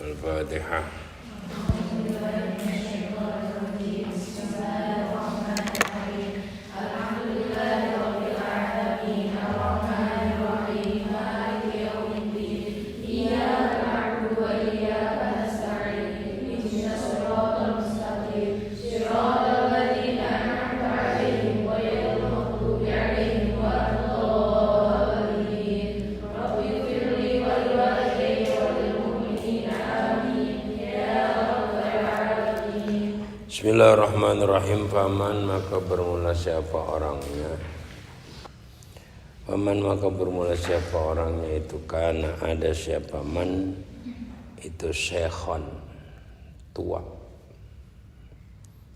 Al-Fatihah. Bismillahirrahmanirrahim. Faman maka bermula siapa orangnya. Faman maka bermula siapa orangnya itu karena ada siapa man itu syekhon tua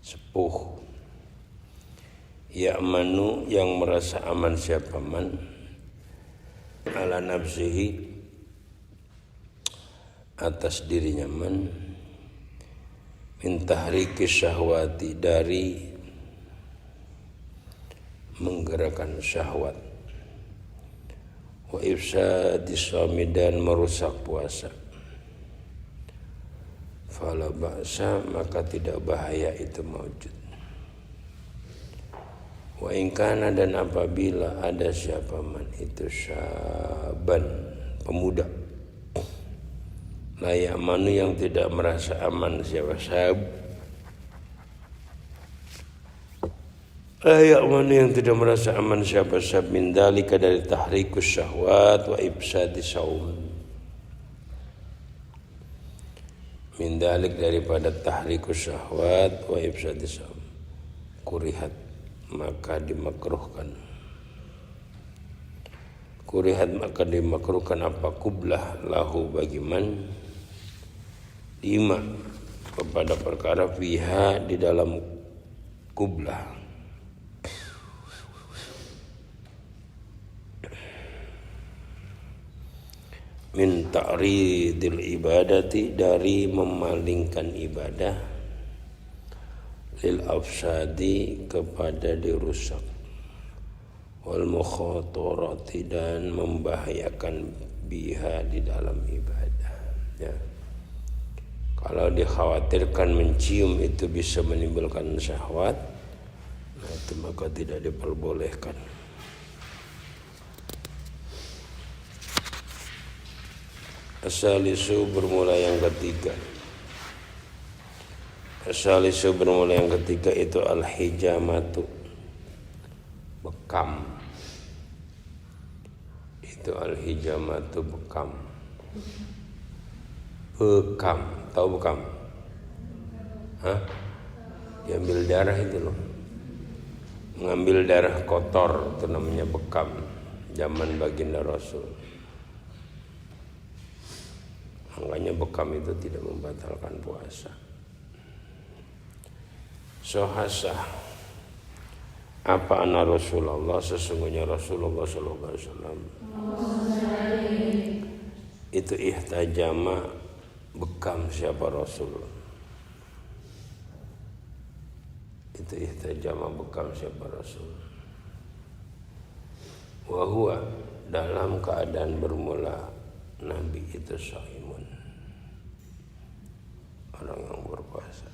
sepuh ya'manu yang merasa aman siapa man ala nafsihi atas dirinya man min tahriki syahwati dari menggerakkan syahwat wa ifsadi shaumi dan merusak puasa fala ba'sa maka tidak bahaya itu maujud wa in kana dan apabila ada siapa man itu syaban pemuda layak manu yang tidak merasa aman siapa syab layak manu yang tidak merasa aman siapa syab min dalika dari tahrikus syahwat wa ibsadi saum min dalik daripada tahrikus syahwat wa ibsadi saum kurihat maka dimakruhkan apa kublah lahu bagiman lima kepada perkara fiha di dalam kublah min ta'ridil ibadati dari memalingkan ibadah lil afsadi kepada dirusak wal mukhatarati dan membahayakan biha di dalam ibadah ya. Kalau dikhawatirkan mencium itu bisa menimbulkan syahwat, nah itu maka tidak diperbolehkan. Asalisu bermula yang ketiga. Asalisu bermula yang ketiga itu al-hijamatu bekam. Itu al-hijamatu bekam. Bekam, tahu bekam? Hah? Diambil darah itu loh. Mengambil darah kotor itu namanya bekam. Zaman baginda Rasul. Makanya bekam itu tidak membatalkan puasa. Sohasah apa anna Rasulullah sesungguhnya Rasulullah sallallahu alaihi wasallam itu ihtajama bekam siapa Rasul itu ihtajama bekam siapa Rasul wa huwa dalam keadaan bermula Nabi itu shaimun orang yang berpuasa.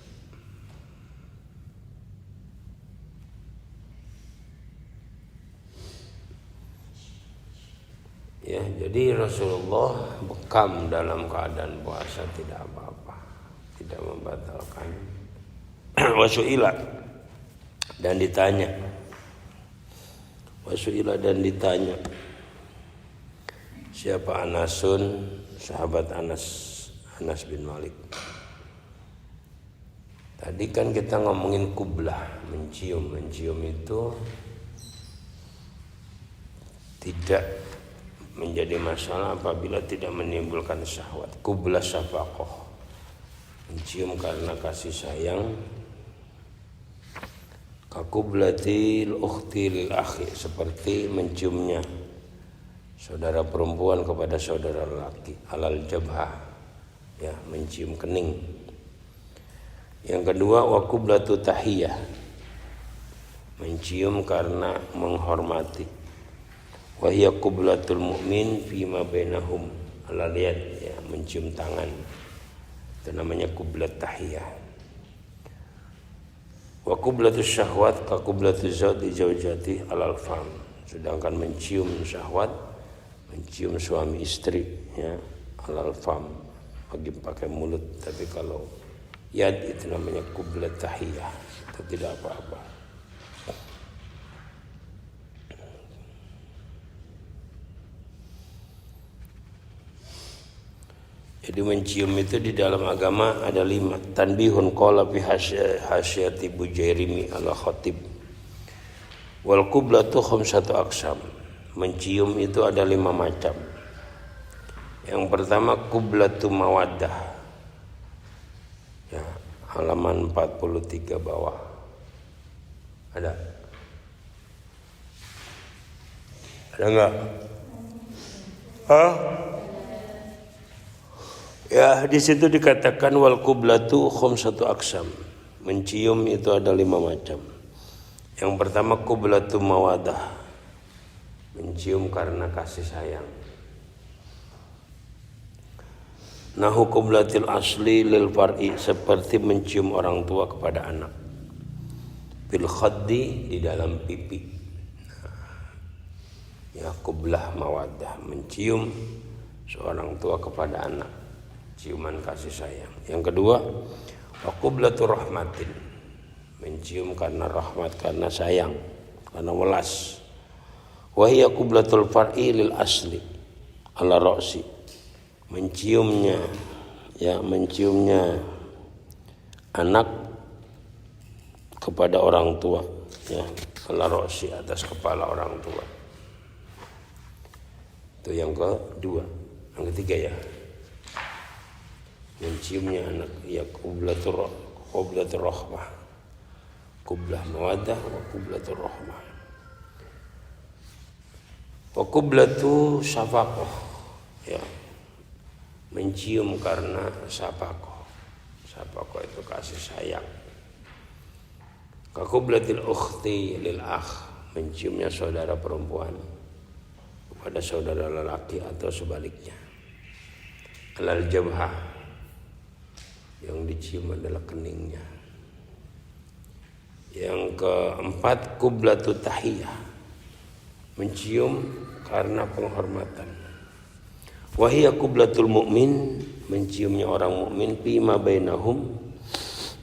Ya, jadi Rasulullah bekam dalam keadaan puasa tidak apa-apa, tidak membatalkan. Wasu'ila dan ditanya. Wasu'ila dan ditanya. Siapa Anasun, sahabat Anas bin Malik. Tadi kan kita ngomongin kublah, mencium itu tidak menjadi masalah apabila tidak menimbulkan syahwat. Kublah syafaqah, mencium karena kasih sayang. Kakublatil ukhti lil akhi, seperti menciumnya saudara perempuan kepada saudara laki. Alal jabhah, ya, mencium kening. Yang kedua wa kublatu tahiyah, mencium karena menghormati. Wa hiya qublatul mu'min fima bainahum, ala lihat ya, mencium tangan Itu namanya qublat tahiyah. Wa qublatus syahwat ka qublatuz zawji zaujati alal fam. Sedangkan mencium syahwat, mencium suami istri ya alal fam, bagi pakai mulut. Tapi kalau yad itu namanya qublat tahiyah, itu tidak apa-apa. Jadi mencium itu di dalam agama ada 5. Tanbihun qala fi hasyati Bujairimi ala khatib. Wal qiblatu khamsatu aqsam. Mencium itu ada 5 macam. Yang pertama qiblatu mawaddah. Ya, halaman 43 bawah. Ada? Ada enggak? Hah? Ya, di situ dikatakan wal qiblatu khamsatu aqsam. Mencium itu ada 5 macam. Yang pertama qiblatu mawaddah. Mencium karena kasih sayang. Nahu qiblatil asli lil far'i, seperti mencium orang tua kepada anak. Bil khaddi, di dalam pipi. Ya, qiblah mawaddah, mencium seorang tua kepada anak, ciuman kasih sayang. Yang kedua, wa qiblatu rahmatin, mencium karena rahmat, karena sayang, karena welas. Wa hiya qiblatul far'i lil asli ala ra'si, menciumnya ya, menciumnya anak kepada orang tua ya, ala ra'si, atas kepala orang tua. Itu yang kedua. Yang ketiga ya, menciumnya anak ya qiblatur rahmah, qiblah mawaddah wa qiblatur rahmah. Wa qiblatu syafaqah ya, mencium karena syafaqah. Syafaqah itu kasih sayang. Ka qiblatil ukhti lil akh, menciumnya saudara perempuan kepada saudara lelaki atau sebaliknya. Alal jabhah, yang dicium adalah keningnya. Yang keempat qiblatu tahiyah, mencium karena penghormatan. Wa hiya qiblatul mu'min, menciumnya orang mukmin fima bainahum,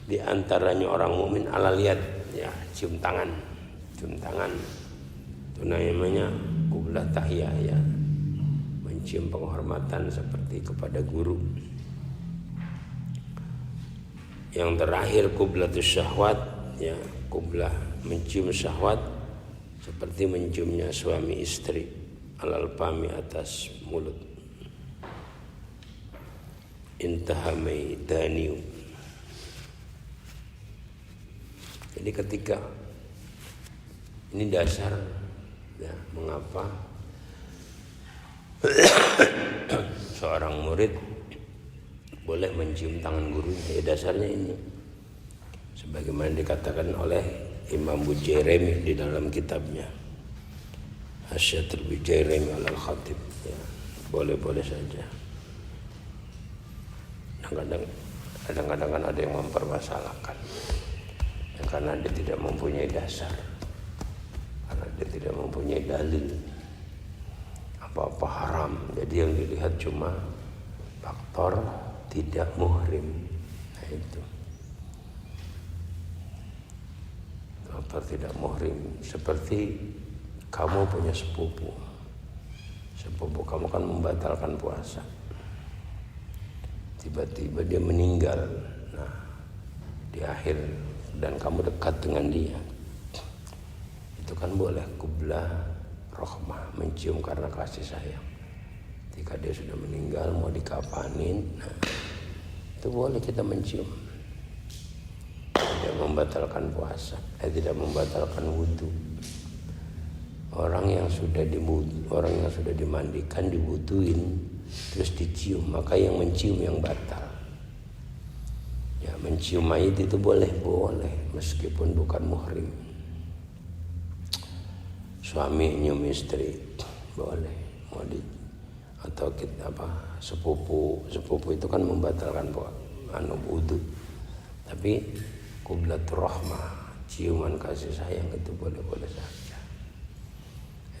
di antaranya orang mukmin, alal yad ya, cium tangan. Cium tangan itu namanya qiblah tahiyah ya, mencium penghormatan seperti kepada guru. Yang terakhir qiblatus syahwat ya, qiblah mencium syahwat seperti menciumnya suami istri, alal fami, atas mulut. Intaha maidaniu. Jadi ketika ini dasar ya, mengapa seorang murid boleh mencium tangan gurunya, ya dasarnya ini. Sebagaimana dikatakan oleh Imam Bujairimi di dalam kitabnya Hasyatul Bujairimi alal Khatib ya, boleh-boleh saja. Kadang-kadang kan ada yang mempermasalahkan ya, karena dia tidak mempunyai dasar, karena dia tidak mempunyai dalil, apa-apa haram. Jadi yang dilihat cuma faktor tidak muhrim. Nah itu faktor tidak muhrim. Seperti kamu punya sepupu kamu kan membatalkan puasa, tiba-tiba dia meninggal, nah di akhir, dan kamu dekat dengan dia, itu kan boleh qiblah rahmah, mencium karena kasih sayang. Ketika dia sudah meninggal mau dikafanin, nah itu boleh kita mencium. Tidak membatalkan puasa, tidak membatalkan wudu. Orang yang sudah dimandikan, diwuduin, terus dicium, maka yang mencium yang batal. Ya, mencium mayit itu boleh meskipun bukan muhrim. Suami nyium istri boleh, atau kita sepupu itu kan membatalkan wudu. Tapi qublatur rahmah, ciuman kasih sayang itu boleh-boleh saja.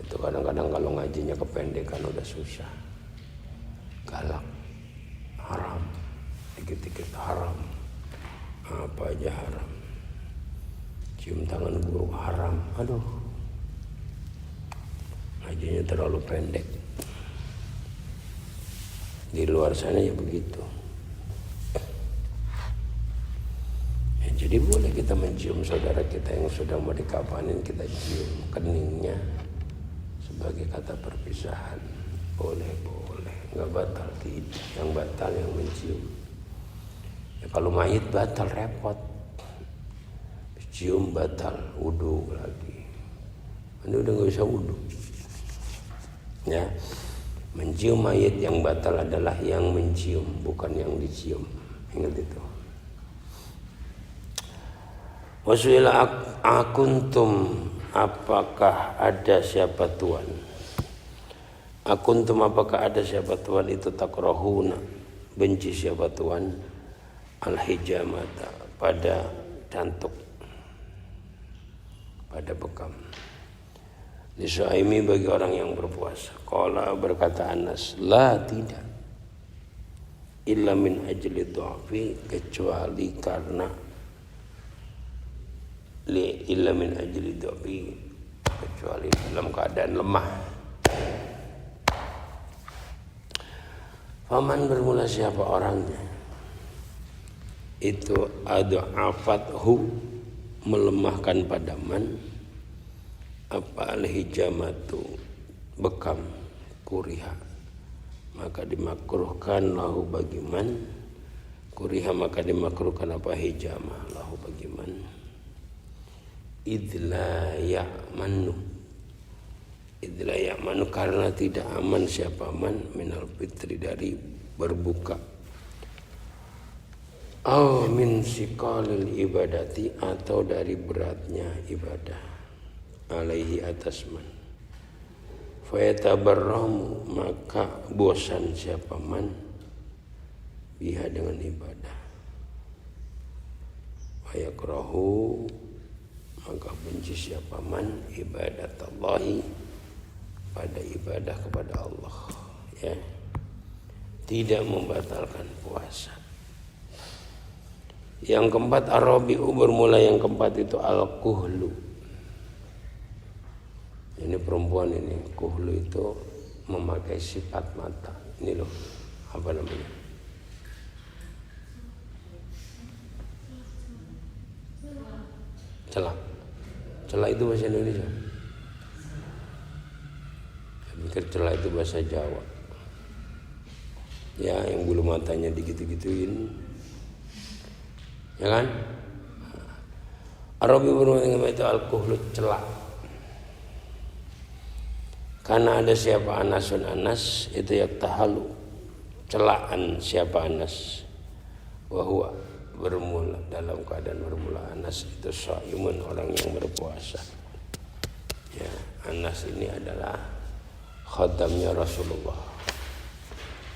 Itu kadang-kadang kalau ngajinya kependekan udah susah. Galak, haram, dikit-dikit haram, apa aja haram. Cium tangan guru haram, aduh. Ngajinya terlalu pendek. Di luar sana ya begitu. Ya, jadi boleh kita mencium saudara kita yang sudah mau dikafanin, kita cium keningnya sebagai kata perpisahan. Boleh, nggak batal tidak. Yang batal yang mencium. Ya, kalau mayit batal repot. Cium batal, wudu lagi. Ini udah nggak bisa wudu. Ya. Mencium mayit yang batal adalah yang mencium, bukan yang dicium. Ingat itu. Wasuila akuntum, apakah ada siapa Tuhan? Akuntum, apakah ada siapa Tuhan itu takrahuna, benci siapa Tuhan? Al-hijamata, pada cantuk, pada bekam. Lisaimi, bagi orang yang berpuasa. Qala, berkata Anas, la, tidak. Illa min ajli dhu'fi, kecuali karena illa min ajli dhu'fi, kecuali dalam keadaan lemah. Faman, bermula siapa orangnya? Itu ad'afathu, melemahkan pada man. Apa al-hijamatu, bekam, kuriha, maka dimakruhkan lahu bagi man. Kuriha, maka dimakruhkan apa? Hijamah lahu bagi man. Idla ya'manu, karena tidak aman siapa man minal fitri, dari berbuka. Aw min siqalil ibadati, atau dari beratnya ibadah. Alaihi, atas man. Fayatabarramu, maka bosan siapa man biha, dengan ibadah. Wayakrahu, maka benci siapa man ibadatallahi, pada ibadah kepada Allah. Ya, tidak membatalkan puasa. Yang keempat, arabi'u, bermula yang keempat itu al-kuhlu. Ini perempuan ini, kuhlu itu memakai sifat mata. Ini loh, apa namanya? Celak. Celak itu bahasa Indonesia. Saya pikir celak itu bahasa Jawa. Ya, yang bulu matanya digitu-gituin. Ya kan? Arabi berumah itu al-kuhlu, celak. Karena ada siapa Anasun, Anas itu yaktahalu, celaan siapa Anas, wahwa, bermula, dalam keadaan bermula. Anas itu shaimun, orang yang berpuasa. Ya, Anas ini adalah khadamnya Rasulullah,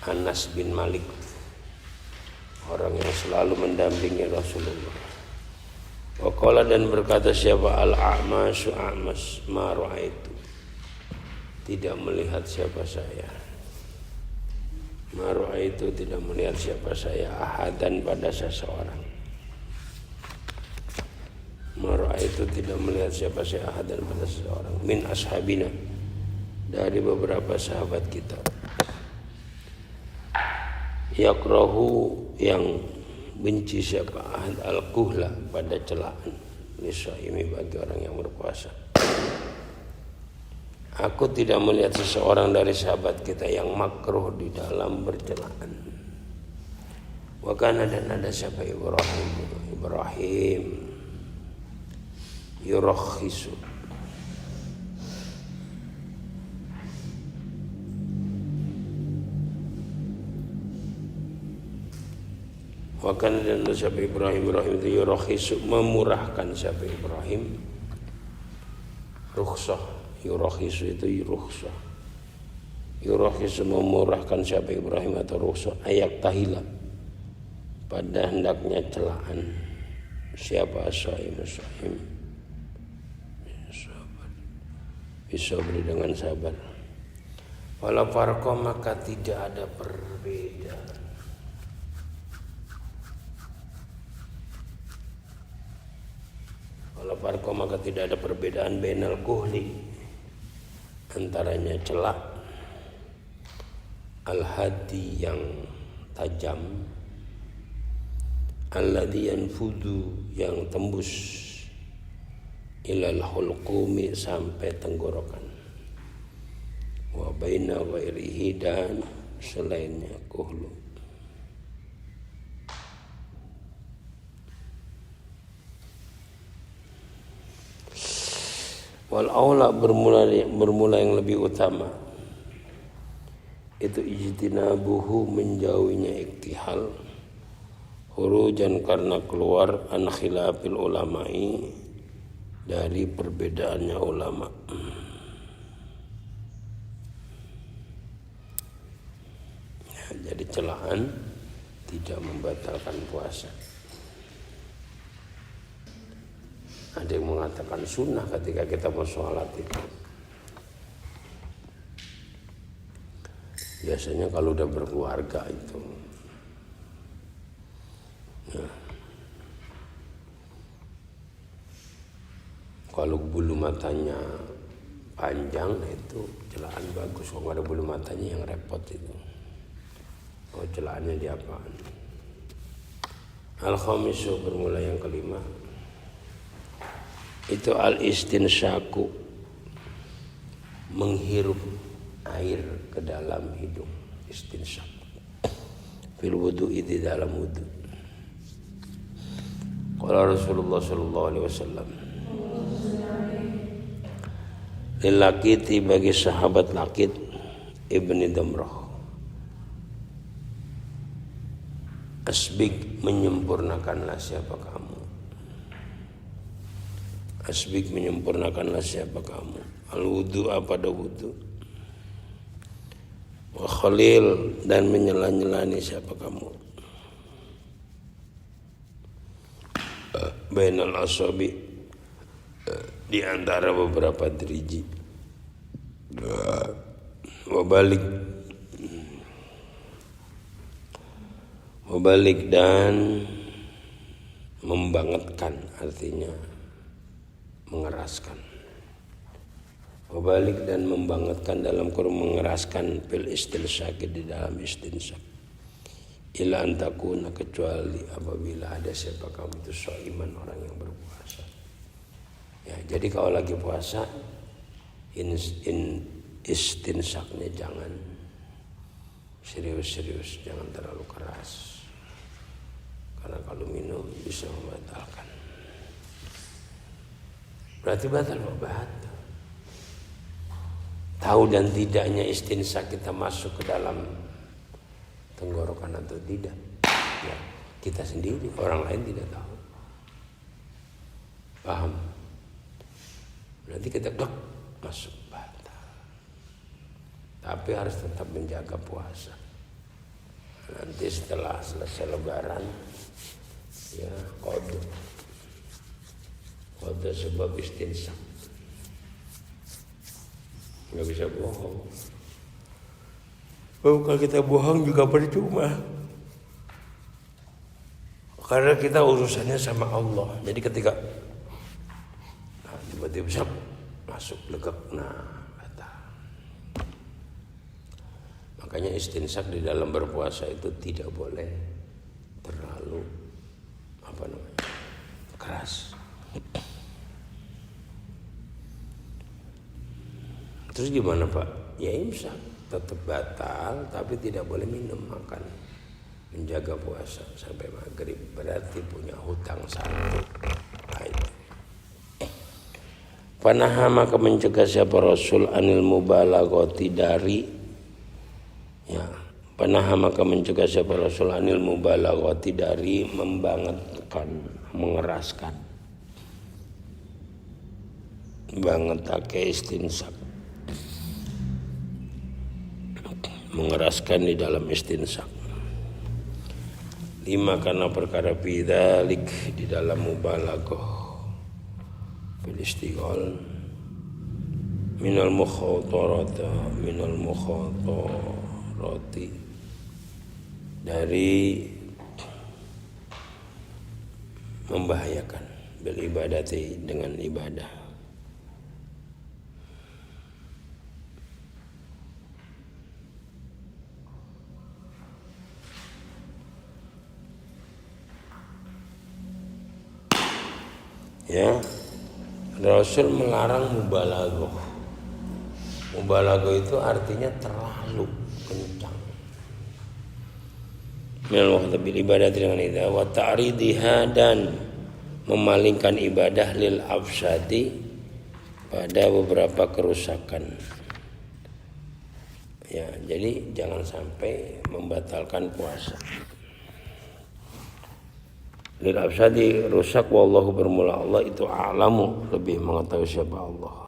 Anas bin Malik, orang yang selalu mendampingi Rasulullah. Waqala, dan berkata siapa al-a'masyu, A'mas, ma ra'aitu, tidak melihat siapa saya. Ma ra'aitu, tidak melihat siapa saya, ahadan, pada seseorang. Ma ra'aitu, tidak melihat siapa saya, ahadan, pada seseorang. Min ashabina, dari beberapa sahabat kita. Yakrahu, yang benci siapa, ahad al-kuhla, pada celaan. Lisaimi, bagi orang yang berpuasa. Aku tidak melihat seseorang dari sahabat kita yang makruh di dalam bercelaan. Wakana, dan ada siapa, Ibrahim yurakhisu, wakana, dan ada siapa Ibrahim itu yurakhisu, memurahkan siapa Ibrahim, rukhsah. Yurakhisu itu rukhsah. Yurakhisu, memurahkan siapa Ibrahim atau rukhsah, ayak tahila, pada hendaknya celaan. Siapa as-shaim bisa beri dengan sabar. Wala farqa, maka tidak ada perbedaan. Wala farqa, maka tidak ada perbedaan bainal kuhli, antaranya celak, al-hadi yang tajam, alladhi yanfudu yang tembus, ilal hulqumi sampai tenggorokan, wa baina ghairihi dan selainnya kuhlu. Wal aula, bermula yang lebih utama itu ijtinabuhu, menjauhinya iktihal, hurujan karena keluar an khilafil ulama'i, dari perbedaannya ulama. Ya, jadi celaan tidak membatalkan puasa. Ada yang mengatakan sunnah ketika kita mau sholat itu. Biasanya kalau udah berkeluarga itu. Ya. Kalau bulu matanya panjang itu celaan bagus. Kalau nggak ada bulu matanya yang repot itu. Oh, celaannya di apaan? Al-khamisu, bermula yang kelima, itu al-istinsyaku, menghirup air ke dalam hidung. Istinsyak fil wudu'i, di dalam wudu. Qala Rasulullah sallallahu alaihi wasallam, lilakiti, bagi sahabat Lakit ibni Damrah, asbik, menyempurnakanlah siapa kamu. Asbik, menyempurnakanlah siapa kamu. Al-wudu'a, pada wudu. Wa khalil, dan menyela-nyelani siapa kamu. Bainal asabi, di antara beberapa driji. Wabalik, dan membangetkan, artinya mengeraskan. Wabalik, dan membangetkan dalam kurung mengeraskan, fil istinsyak, di dalam istinsyak. Ila antakuna, kecuali apabila ada siapa kamu itu shaiman, orang yang berpuasa. Ya, jadi kalau lagi puasa istinsyaknya jangan serius-serius, jangan terlalu keras. Karena kalau minum bisa membatalkan. Berarti batal obat. Tahu dan tidaknya istinsyak kita masuk ke dalam tenggorokan atau tidak, ya, kita sendiri, orang lain tidak tahu. Paham? Berarti kita masuk, batal. Tapi harus tetap menjaga puasa. Nanti setelah selesai lebaran, ya, qada sebab istinsyak. Nggak bisa bohong. Kalau kita bohong juga percuma. Karena kita urusannya sama Allah. Jadi ketika tiba-tiba masuk legak, batal. Makanya istinsyak di dalam berpuasa itu tidak boleh terlalu keras. Terus gimana Pak? Ya imsak, tetap batal, tapi tidak boleh minum, makan, menjaga puasa sampai maghrib. Berarti punya hutang satu. Panaha, maka mencegah siapa Rasul anil mubalaghati, dari, ya, panaha, maka mencegah siapa Rasul anil mubalaghati, dari membangetkan, mengeraskan, bangetake istinsyak, mengeraskan di dalam istinsyak. Lima karena perkara bidzalik di dalam mubalaghah fil istighal minal mukhatarati dari membahayakan bil ibadati dengan ibadah. Ya, Rasul melarang mubalaghah. Mubalaghah itu artinya terlalu kencang. Minal mukhtabil ibadah dengan ibadah wa ta'ridiha dan memalingkan ibadah lil afsadi pada beberapa kerusakan. Ya, jadi jangan sampai membatalkan puasa. Lil afsadi rusak wallahu bermula Allah itu a'lamu lebih mengetahui siapa Allah.